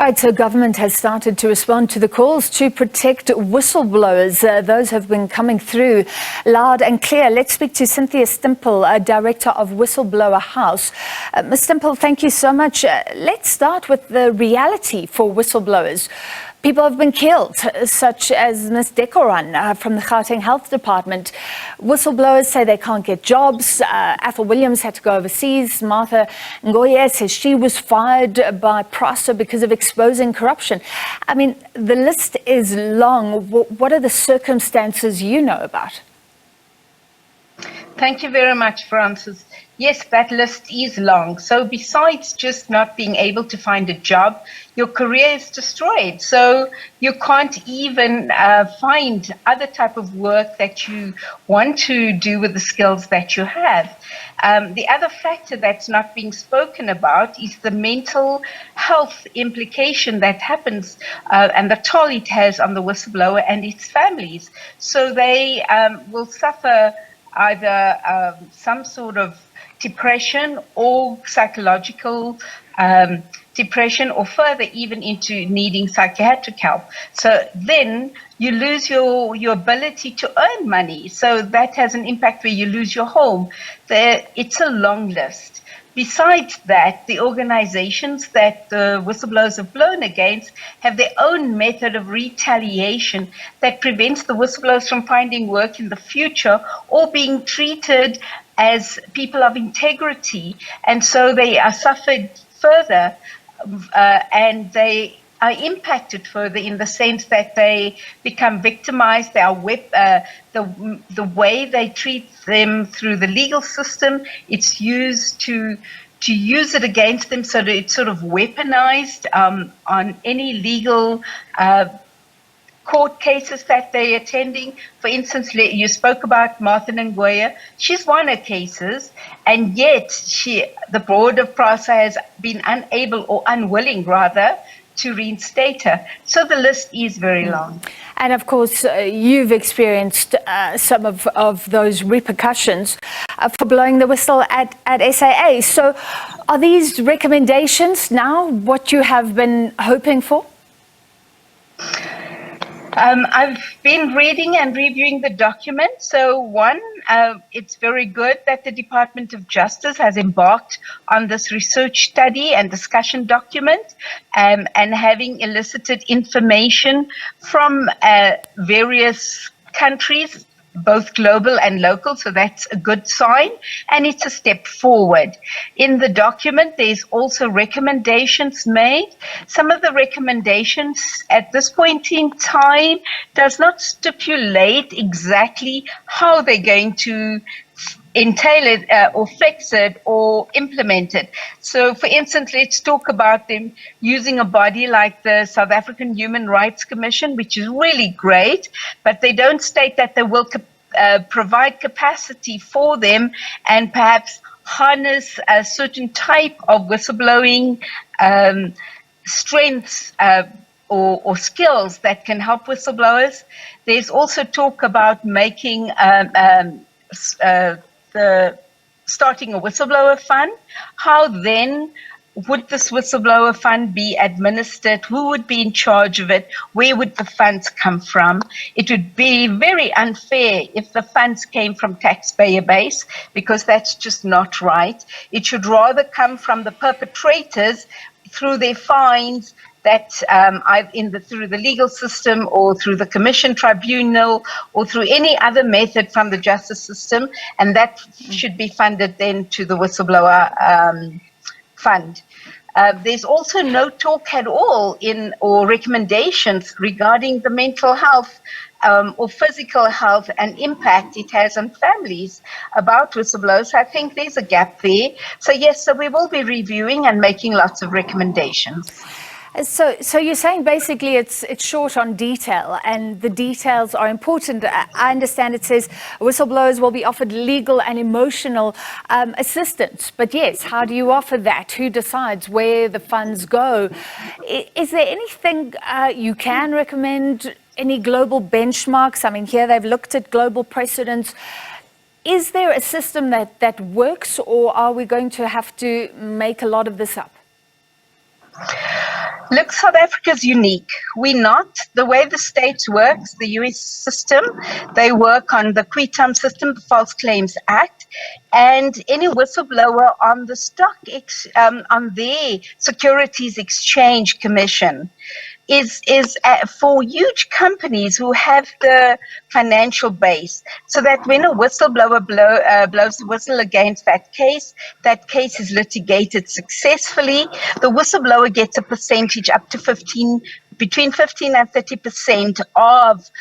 Right, so government has started to respond to the calls to protect whistleblowers. Those have been coming through loud and clear. Let's speak to Cynthia Stimpel, Director of Whistleblower House. Ms. Stimpel, thank you so much. Let's start with the reality for whistleblowers. People have been killed, such as Ms. Dekoran from the Gauteng Health Department. Whistleblowers say they can't get jobs. Athol Williams had to go overseas. Martha Ngoye says she was fired by PRASA because of exposing corruption. I mean, the list is long. What are the circumstances you know about? Thank you very much, Francis. Yes, that list is long. So besides just not being able to find a job, your career is destroyed. So you can't even find other type of work that you want to do with the skills that you have. The other factor that's not being spoken about is the mental health implication that happens and the toll it has on the whistleblower and its families. So they will suffer either some sort of depression or psychological depression, or further even into needing psychiatric help. So then you lose your ability to earn money. So that has an impact where you lose your home. It's a long list. Besides that, the organizations that the whistleblowers have blown against have their own method of retaliation that prevents the whistleblowers from finding work in the future or being treated as people of integrity. And so they are suffered further and they are impacted further in the sense that they become victimized. They are the way they treat them through the legal system, it's used to use it against them, so that it's sort of weaponized on any legal court cases that they're attending. For instance, you spoke about Martha Ngoye. She's won her cases, and yet the board of PRASA has been unable, or unwilling rather, to reinstate her. So the list is very long. And of course, you've experienced some of those repercussions for blowing the whistle at SAA. So are these recommendations now what you have been hoping for? I've been reading and reviewing the document. So one, it's very good that the Department of Justice has embarked on this research study and discussion document, and having elicited information from various countries, both global and local, so that's a good sign, and it's a step forward. In the document, there's also recommendations made. Some of the recommendations at this point in time does not stipulate exactly how they're going to entail it or fix it or implement it. So for instance, let's talk about them using a body like the South African Human Rights Commission, which is really great, but they don't state that they will provide capacity for them and perhaps harness a certain type of whistleblowing strengths or skills that can help whistleblowers. There's also talk about making starting a whistleblower fund. How then would this whistleblower fund be administered? Who would be in charge of it? Where would the funds come from? It would be very unfair if the funds came from taxpayer base, because that's just not right. It should rather come from the perpetrators through their fines, that through the legal system or through the commission tribunal or through any other method from the justice system, and that should be funded then to the whistleblower fund. There's also no talk at all or recommendations regarding the mental health or physical health and impact it has on families about whistleblowers. I think there's a gap there. So yes, so we will be reviewing and making lots of recommendations. So you're saying basically it's short on detail, and the details are important. I understand it says whistleblowers will be offered legal and emotional assistance. But yes, how do you offer that? Who decides where the funds go? Is there anything you can recommend? Any global benchmarks? I mean, here they've looked at global precedents. Is there a system that works, or are we going to have to make a lot of this up? Look, South Africa's unique. We're not, the way the States works, the US system, they work on the Quitam system, the False Claims Act, and any whistleblower on the on their Securities Exchange Commission is for huge companies who have the financial base, so that when a whistleblower blows the whistle against that case is litigated successfully, the whistleblower gets a percentage up to between 15 and 30% of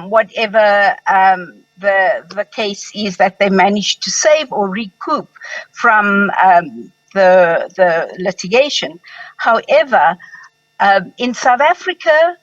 whatever the case is that they managed to save or recoup from the litigation. However, in South Africa,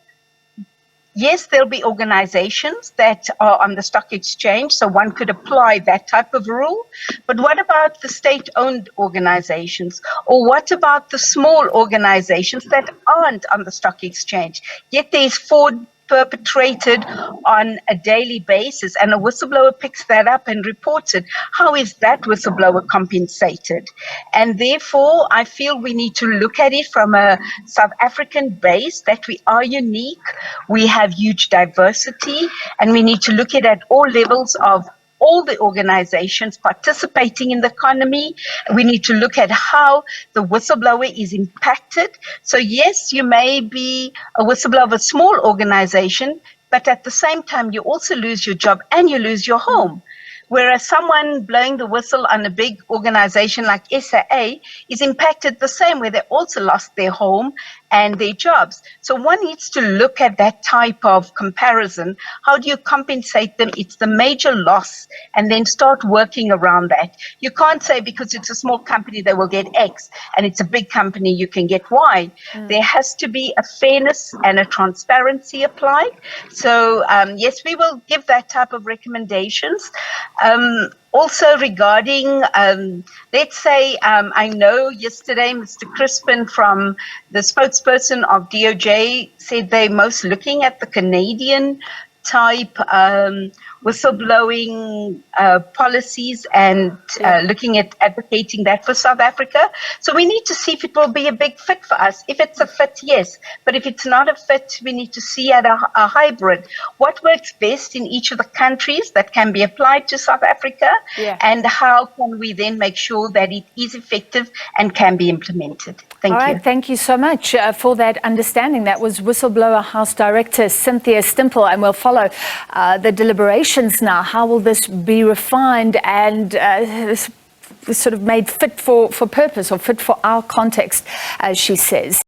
yes, there'll be organizations that are on the stock exchange, so one could apply that type of rule. But what about the state-owned organizations? Or what about the small organizations that aren't on the stock exchange? Yet there's fraud perpetrated on a daily basis, and a whistleblower picks that up and reports it. How is that whistleblower compensated? And therefore, I feel we need to look at it from a South African base, that we are unique, we have huge diversity, and we need to look at all levels of all the organizations participating in the economy. We need to look at how the whistleblower is impacted. So yes, you may be a whistleblower of a small organization, but at the same time, you also lose your job and you lose your home. Whereas someone blowing the whistle on a big organization like SAA is impacted the same way. They also lost their home and their jobs. So one needs to look at that type of comparison. How do you compensate them? It's the major loss, and then start working around that. You can't say because it's a small company they will get X, and it's a big company you can get Y. There has to be a fairness and a transparency applied. So yes, we will give that type of recommendations. Also regarding, let's say, I know yesterday Mr. Crispin from the spokesperson of DOJ said they're most looking at the Canadian type whistleblowing policies and looking at advocating that for South Africa. So we need to see if it will be a big fit for us. If it's a fit, yes. But if it's not a fit, we need to see at a hybrid. What works best in each of the countries that can be applied to South Africa, and how can we then make sure that it is effective and can be implemented? Thank you. All right, thank you so much for that understanding. That was Whistleblower House Director Cynthia Stimpel, and we'll follow the deliberations now. How will this be refined and sort of made fit for purpose, or fit for our context, as she says?